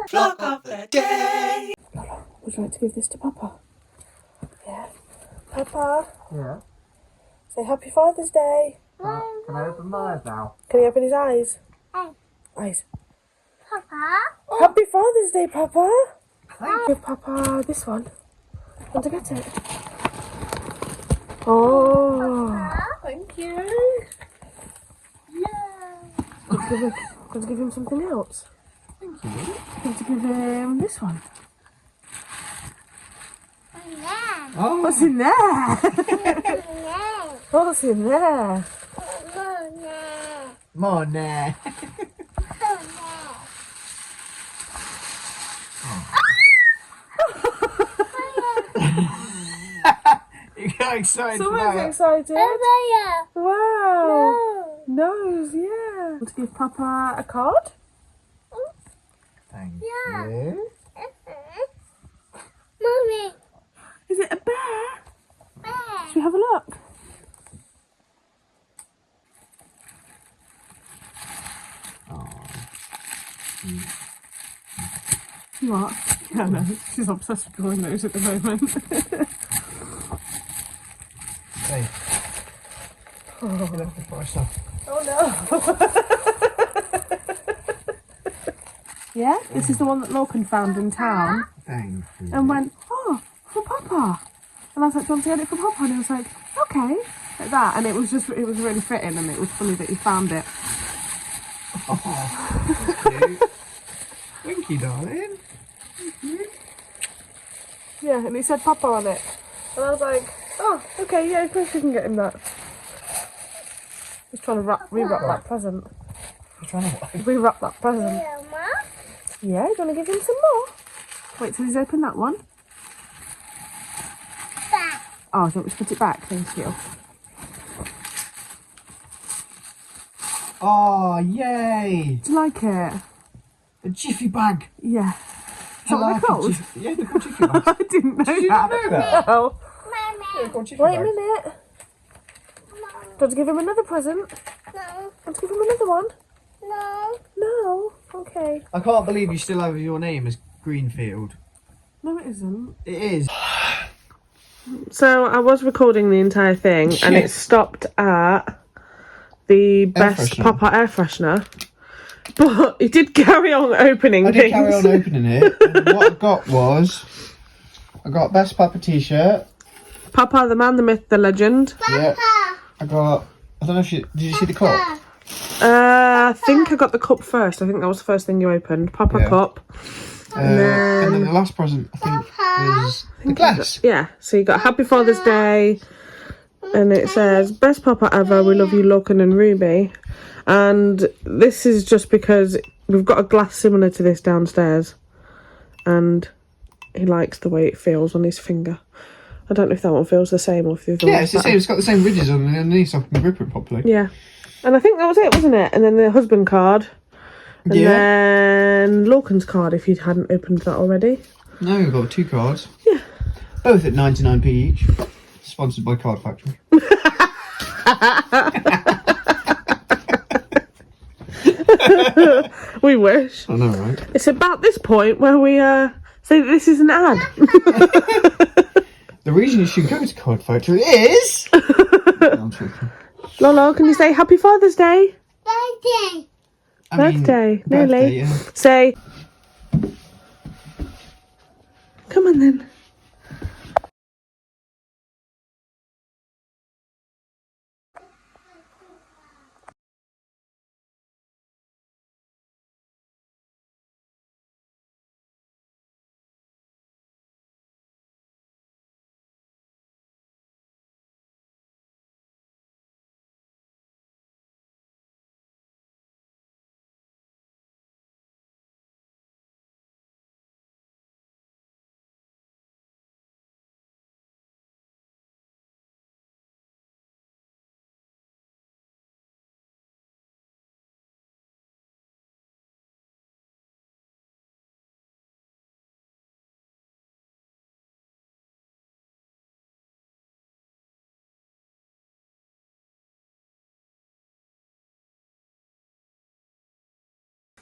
Vlog of the day. Would you like to give this to Papa? Yeah. Papa, Yeah. say Happy Father's Day. Can I open my eyes now? Can he open his eyes? Eyes. Papa. Happy Father's Day, Papa. Give Papa this one. Want to get it? Oh. Thank you. Want to give him something else? Thank you. Want to give him this one? Oh. What's in there? What's in there? Money. You got excited for Someone's that. excited. Wow. Nose, yeah. Want to give Papa a card? Thank Yeah. you. Mommy. Is it a bear? Should we have a look? What? Yeah, no, she's obsessed with drawing those at the moment. Hey. Oh. You left the price off. Oh no. Yeah, this is the one that Lorcan found in town Thank you. and went, oh, for Papa. And I was like, do you want to get it for Papa? And he was like, okay, like that. And it was really fitting, and it was funny that he found it. Oh, that's cute. Thank you, darling. Yeah, and he said Papa on it. And I was like, oh, okay, yeah, of course you can get him that. He's trying to re-wrap that present. You're trying to what? Re-wrap that present. Yeah, you want to give him some more? Wait till he's opened that one. Oh, do you want me to put it back? Thank you. Oh, yay! Do you like it? A jiffy bag. Yeah. Is that what they're called? Yeah, they're called jiffy bags. I didn't know Did you that. not know that? No. They're called jiffy Wait a bags. minute. Do you want to give him another present? No. Want to give him another one? No. No. Okay. I can't believe you still have your name as Greenfield. No, it isn't. It is. So I was recording the entire thing, and it stopped at the best freshener. Papa air freshener. But he did carry on opening I things. did carry on opening it. And what I got was, I got Best Papa t-shirt. Papa, the man, the myth, the legend. Yeah. I got, I don't know if you, did you see the cup? I think I got the cup first. I think that was the first thing you opened. Papa Yeah. cup. And then the last present, I think, was the glass. Yeah, so you got Happy Father's Day, and it says, best Papa ever, we love you, Lorcan and Ruby. And this is just because we've got a glass similar to this downstairs, and he likes the way it feels on his finger. I don't know if that one feels the same or if the other Yeah, one's it's the better. same. It's got the same ridges on it underneath, so I can grip it properly. Yeah, and I think that was it, wasn't it? And then the husband card, and then Lorcan's card if you hadn't opened that already. No, we've got 2 cards. Yeah. Both at 99p each. Sponsored by Card Factory. We wish. I know, right? It's about this point where we say that this is an ad. The reason you should go to Card Factory is... I'm joking. Lolo, can you say Happy Father's Day? Birthday. I mean, Birthday, nearly. birthday, yeah. Say, come on then.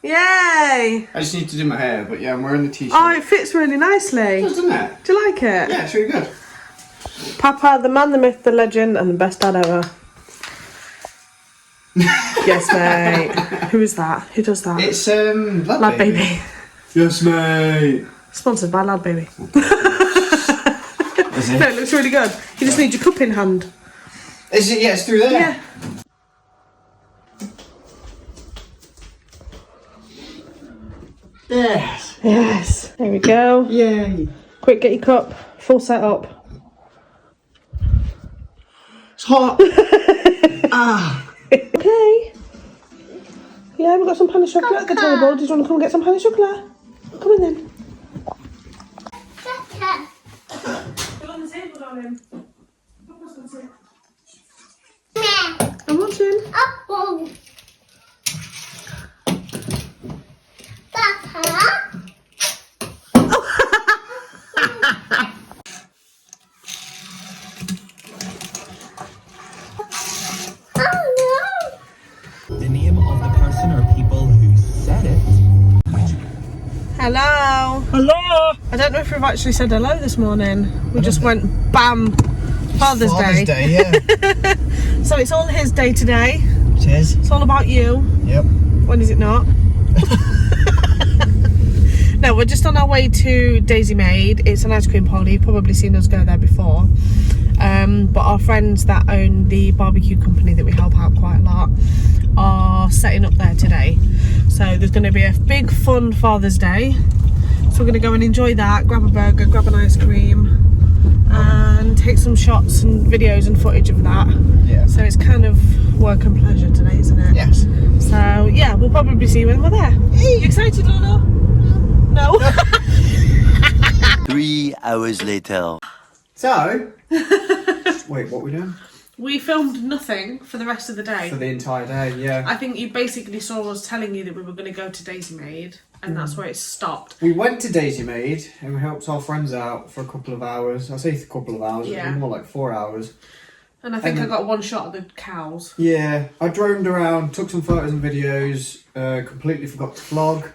Yay! I just need to do my hair, but yeah, I'm wearing the t-shirt. Oh, it fits really nicely. Doesn't it? Do you like it? Yeah, it's really good. Papa, the man, the myth, the legend, and the best dad ever. Yes, mate. Who is that? Who does that? It's Lad Baby. Yes, mate. Sponsored by Lad Baby. Is it? No, it looks really good. You just need your cup in hand. Is it? Yeah, it's through there. Yeah. Yes. Yes. There we go. Yay. Quick, get your cup. Full set up. It's hot. Ah. Okay. Yeah, we've got some pan of chocolate at the table. Do you want to come and get some pan of chocolate? Come in then. Go on the table, darling. I'm watching. Apple. Papa. Oh no. The name of the person or people who said it. Hello. Hello! I don't know if we've actually said hello this morning. We just went bam. Father's Day. yeah. So it's all his day today. It is. It's all about you. Yep. When is it not? No, we're just on our way to Daisy Made. It's an ice cream parlour. You've probably seen us go there before. But our friends that own the barbecue company that we help out quite a lot are setting up there today. So there's going to be a big fun Father's Day. So we're going to go and enjoy that, grab a burger, grab an ice cream, and take some shots and videos and footage of that. Yeah. So it's kind of work and pleasure today, isn't it? Yes. So yeah, we'll probably see you when we're there. You excited, Lolo? No. 3 hours later. So. Wait, what are we doing? We filmed nothing for the rest of the day. For the entire day, yeah. I think you basically saw us telling you that we were going to go to Daisy Made, and that's where it stopped. We went to Daisy Made and we helped our friends out for a couple of hours. I say a couple of hours, Yeah. it was more like 4 hours. And I think And I got one shot of the cows. Yeah, I droned around, took some photos and videos, completely forgot to vlog.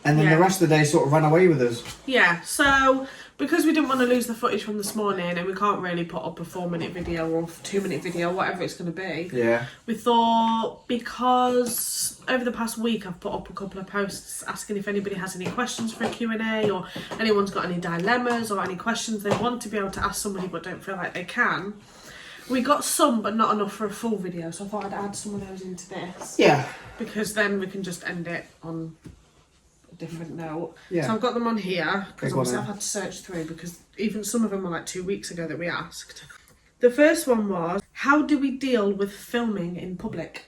And then Yeah. the rest of the day sort of ran away with us. Yeah, so because we didn't want to lose the footage from this morning, and we can't really put up a 4-minute video or 2-minute video, whatever it's going to be, Yeah. we thought, because over the past week I've put up a couple of posts asking if anybody has any questions for a Q&A, or anyone's got any dilemmas or any questions they want to be able to ask somebody but don't feel like they can. We got some, but not enough for a full video, so I thought I'd add some of those into this. Yeah. Because then we can just end it on a different note. Yeah. So I've got them on here, because Okay, go on obviously then. I've had to search through, because even some of them were like 2 weeks ago that we asked. The first one was, how do we deal with filming in public?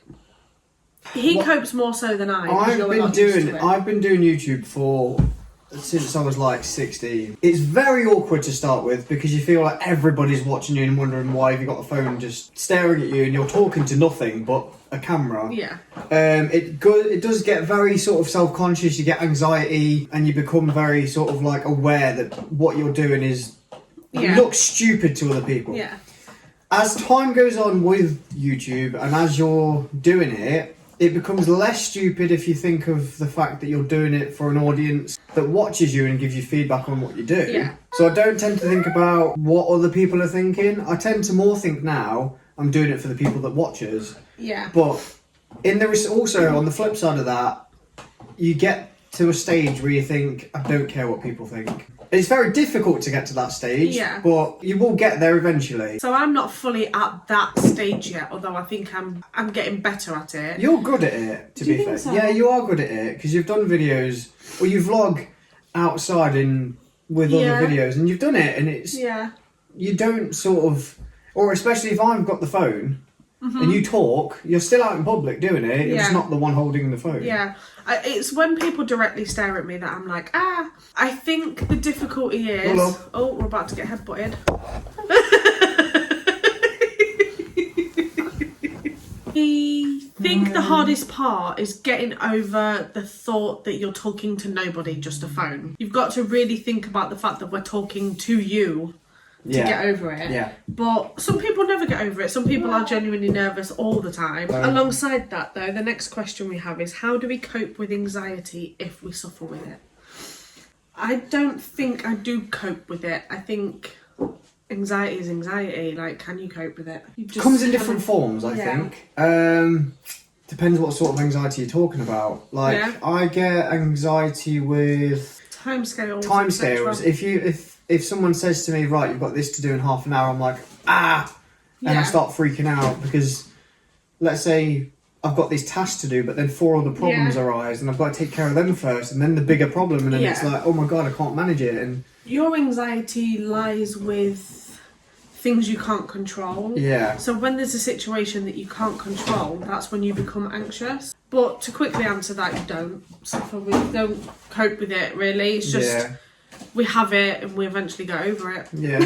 He copes more so than I. 'cause you're a lot used to it. I've been doing YouTube since I was like 16. It's very awkward to start with because you feel like everybody's watching you and wondering why have you got the phone just staring at you and you're talking to nothing but a camera. Yeah. It does get very sort of self-conscious, you get anxiety and you become very sort of like aware that what you're doing is Yeah. looks stupid to other people. Yeah. As time goes on with YouTube and as you're doing it, it becomes less stupid if you think of the fact that you're doing it for an audience that watches you and gives you feedback on what you do. Yeah. So I don't tend to think about what other people are thinking. I tend to more think now I'm doing it for the people that watch us. Yeah. But also on the flip side of that, you get to a stage where you think, I don't care what people think. It's very difficult to get to that stage, Yeah. but you will get there eventually. So I'm not fully at that stage yet, although I think I'm getting better at it. You're good at it, to Do you be think fair. so? Yeah, you are good at it because you've done videos, or you vlog outside with Yeah. other videos, and you've done it, and it's Yeah. you don't sort of, or especially if I've got the phone and you talk, you're still out in public doing it. You're just Yeah. not the one holding the phone. Yeah. It's when people directly stare at me that I'm like, ah. I think the difficulty is... Hello. Oh, we're about to get headbutted. I think the hardest part is getting over the thought that you're talking to nobody, just a phone. You've got to really think about the fact that we're talking to you get over it. Yeah. But some people never get over it. Some people are genuinely nervous all the time. Alongside that, though, the next question we have is, how do we cope with anxiety if we suffer with it? I don't think I do cope with it. I think anxiety is anxiety. Like, can you cope with it? It comes in different forms, I think. Depends what sort of anxiety you're talking about. Like, I get anxiety with timescales. If someone says to me, right, you've got this to do in half an hour, I'm like, and I start freaking out because, let's say, I've got these tasks to do, but then 4 other problems arise, and I've got to take care of them first, and then the bigger problem, and then it's like, oh my god, I can't manage it. And your anxiety lies with things you can't control. Yeah. So when there's a situation that you can't control, that's when you become anxious. But to quickly answer that, you don't suffer with, don't cope with it. Really, it's just we have it, and we eventually get over it. Yeah.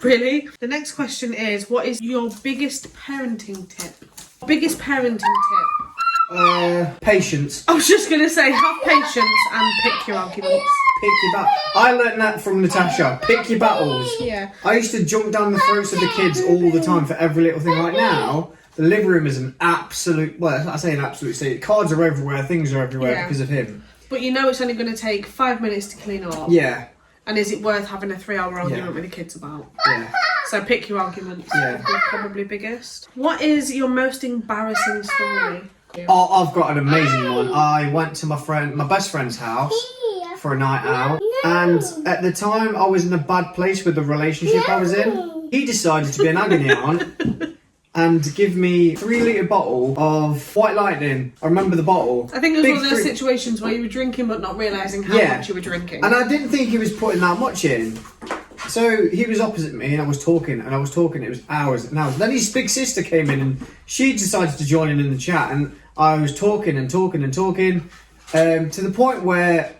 Really. The next question is, what is your biggest parenting tip? Biggest parenting tip? Patience. I was just going to say, have patience and pick your arguments. Pick your battles. I learned that from Natasha. Pick your battles. Yeah. I used to jump down the throats of the kids all the time for every little thing. Right now, the living room is an absolute, well, I say an absolute state. Cards are everywhere, things are everywhere because of him. But you know it's only going to take 5 minutes to clean up. Yeah. And is it worth having a 3-hour argument with the kids about? Yeah. So pick your arguments. Yeah. Probably biggest. What is your most embarrassing story? Oh, I've got an amazing one. I went to my best friend's house for a night out, and at the time I was in a bad place with the relationship I was in. He decided to be an agony aunt and give me 3-litre bottle of White Lightning. I remember the bottle. I think it was one of those situations where you were drinking but not realising how much you were drinking. And I didn't think he was putting that much in. So he was opposite me and I was talking, it was hours and hours. Then his big sister came in and she decided to join in the chat, and I was talking and talking and talking to the point where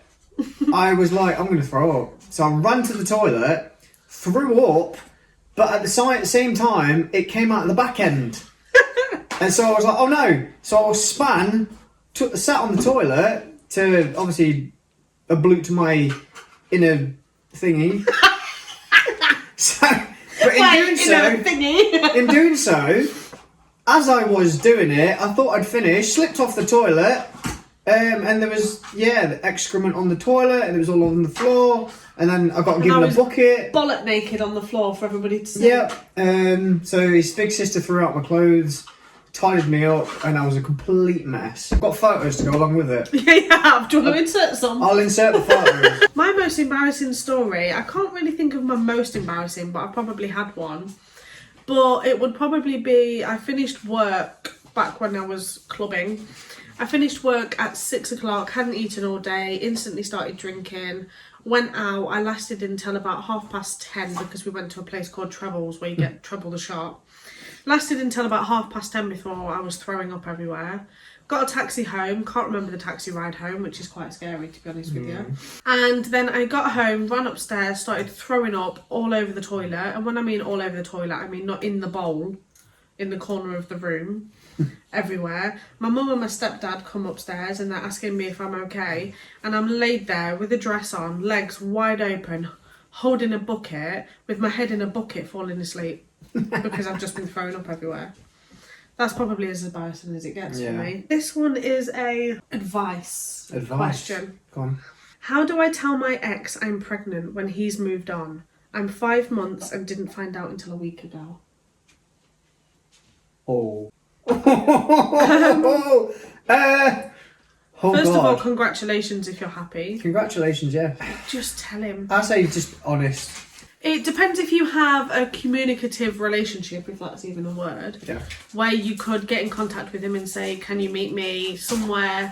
I was like, I'm going to throw up. So I ran to the toilet, threw up, but at the same time, it came out of the back end. And so I was like, oh no. So I was sat on the toilet to obviously oblute my inner thingy. But in doing so, as I was doing it, I thought I'd finished, slipped off the toilet, and there was, the excrement on the toilet, and it was all on the floor, and then I got given a bucket. Bollock naked on the floor for everybody to see. Yeah, so his big sister threw out my clothes, tidied me up, and I was a complete mess. I've got photos to go along with it. Yeah, you have. Do you want to insert some? I'll insert the photos. My most embarrassing story, I can't really think of my most embarrassing, but I probably had one. But it would probably be, I finished work back when I was clubbing. I finished work at 6 o'clock, hadn't eaten all day, instantly started drinking, went out. I lasted until about 10:30 because we went to a place called Trebles where you get treble the shot. Lasted until about 10:30 before I was throwing up everywhere. Got a taxi home, can't remember the taxi ride home, which is quite scary to be honest with you. And then I got home, ran upstairs, started throwing up all over the toilet. And when I mean all over the toilet, I mean not in the bowl, in the corner of the room, everywhere. My mum and my stepdad come upstairs and they're asking me if I'm okay. And I'm laid there with a dress on, legs wide open, holding a bucket, with my head in a bucket, falling asleep. Because I've just been throwing up everywhere. That's probably as embarrassing as it gets for me. This one is a advice question. Go on. How do I tell my ex I'm pregnant when he's moved on? I'm 5 months and didn't find out until a week ago. First of all, congratulations if you're happy. Congratulations, yeah. Just tell him. I say just honest. It depends if you have a communicative relationship, if that's even a word, where you could get in contact with him and say, can you meet me somewhere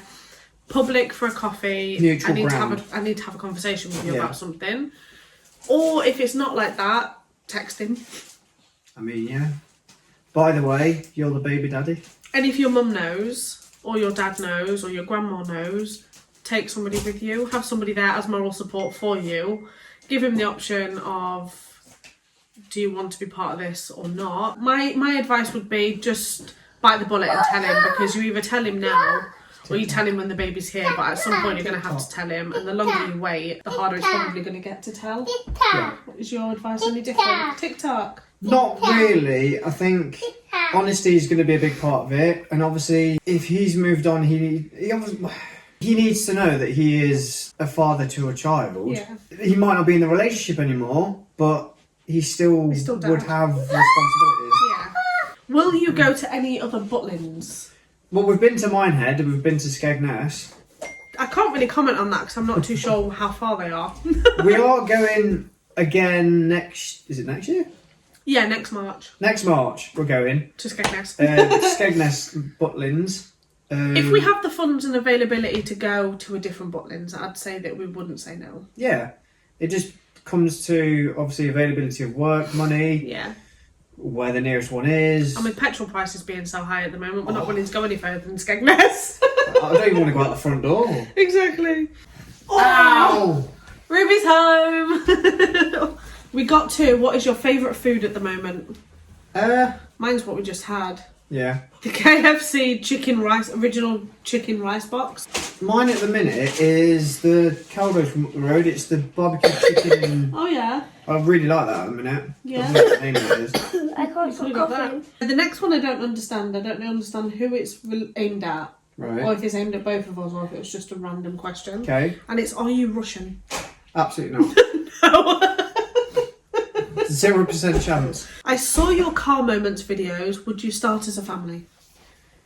public for a coffee? Neutral ground. I need to have a conversation with you about something. Or if it's not like that, text him. I mean, by the way, you're the baby daddy. And if your mum knows, or your dad knows, or your grandma knows, take somebody with you. Have somebody there as moral support for you. Give him the option of, do you want to be part of this or not? My advice would be just bite the bullet and tell him, because you either tell him now Or you tell him when the baby's here, but at some point you're going to have to tell him. And the longer you wait, the harder it's probably going to get to tell. Yeah. What is your advice? Any different? TikTok? Not really. I think honesty is going to be a big part of it. And obviously, if he's moved on, he needs to know that he is a father to a child. Yeah. He might not be in the relationship anymore, but he still would have responsibilities. Yeah. Will you go to any other Butlins? Well, we've been to Minehead and we've been to Skegness. I can't really comment on that because I'm not too sure how far they are. We are going again is it next year? Yeah, next March. Next March we're going. To Skegness. Skegness Butlins. If we have the funds and availability to go to a different Butlins, I'd say that we wouldn't say no. Yeah. It just comes to, obviously, availability of work, money. Yeah. Where the nearest one is. I mean, petrol prices being so high at the moment, we're not willing to go any further than Skegness. I don't even want to go out the front door. Exactly. Ow! Ruby's home. We got to, what is your favourite food at the moment? Mine's what we just had. Yeah. The KFC original chicken rice box. Mine at the minute is the Caldo's from up the road. It's the barbecue chicken. Oh yeah. I really like that at the minute. Yeah. I don't know what the name of it is. I can't We stop got coughing. that. The next one I don't understand. I don't understand who it's aimed at. Right. Or if it's aimed at both of us or if it was just a random question. Okay. And it's, are you Russian? Absolutely not. No. 0% chance. I saw your car moments videos. Would you start as a family?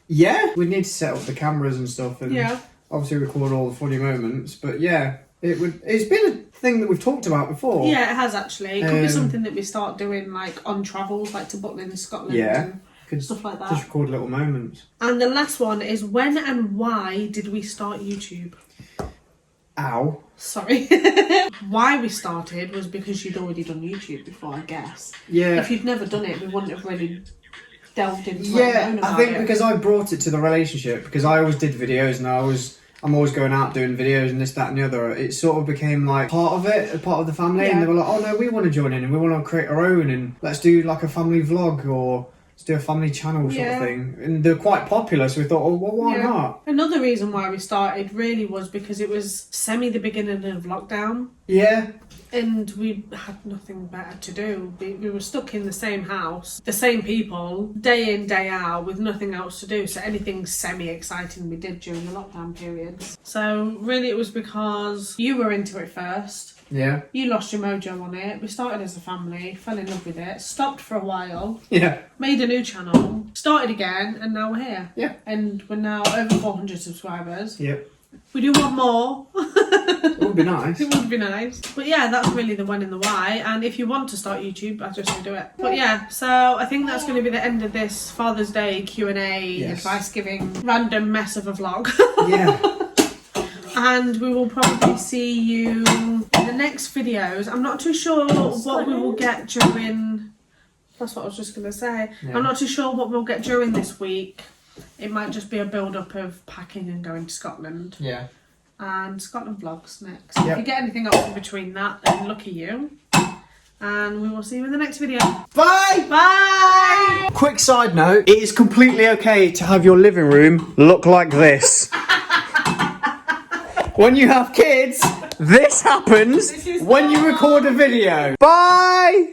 Yeah. We need to set up the cameras and stuff and Yeah. obviously record all the funny moments. But yeah, it's been a thing that we've talked about before. Yeah, it has actually. It could be Um, something that we start doing like on travels, like to Butlin, Scotland, Yeah. and Could stuff like that. just record little moments. And the last one is, when and why did we start YouTube? Ow. Sorry. Why we started was because you'd already done YouTube before, I guess. Yeah. If you'd never done it, we wouldn't have really delved into it. and Yeah, known I about think it. because I brought it to the relationship, because I always did videos and I'm always going out doing videos and this, that and the other. It sort of became like part of it, a part of the family, Yeah. and they were like, oh no, we want to join in and we want to create our own and let's do like a family vlog or let's do a family channel sort Yeah. of thing. And they're quite popular, so we thought, oh, well, why Yeah. not? Another reason why we started really was because it was the beginning of lockdown. Yeah, And we had nothing better to do. We were stuck in the same house, the same people, day in, day out, with nothing else to do. So anything semi-exciting we did during the lockdown periods. So really it was because you were into it first. yeah, You lost your mojo on it. We started as a family, fell in love with it, stopped for a while, yeah, made a new channel, started again, and now we're here. yeah, And we're now over 400 subscribers. yep. We do want more. It would be nice. It would be nice. But yeah, that's really the when and the why. And if you want to start YouTube, I just say do it. But yeah, so I think that's going to be the end of this Father's Day Q&A, Yes. advice giving, random mess of a vlog. Yeah, And we will probably see you in the next videos. I'm not too sure what we will get during... That's what I was just going to say. Yeah. I'm not too sure what we'll get during this week. It might just be a build-up of packing and going to Scotland. yeah. And Scotland vlogs next. Yep. If you get anything else in between that, then lucky you. And we will see you in the next video. Bye! Bye! Quick side note, it is completely okay to have your living room look like this. When you have kids, this happens when you record a video. Bye!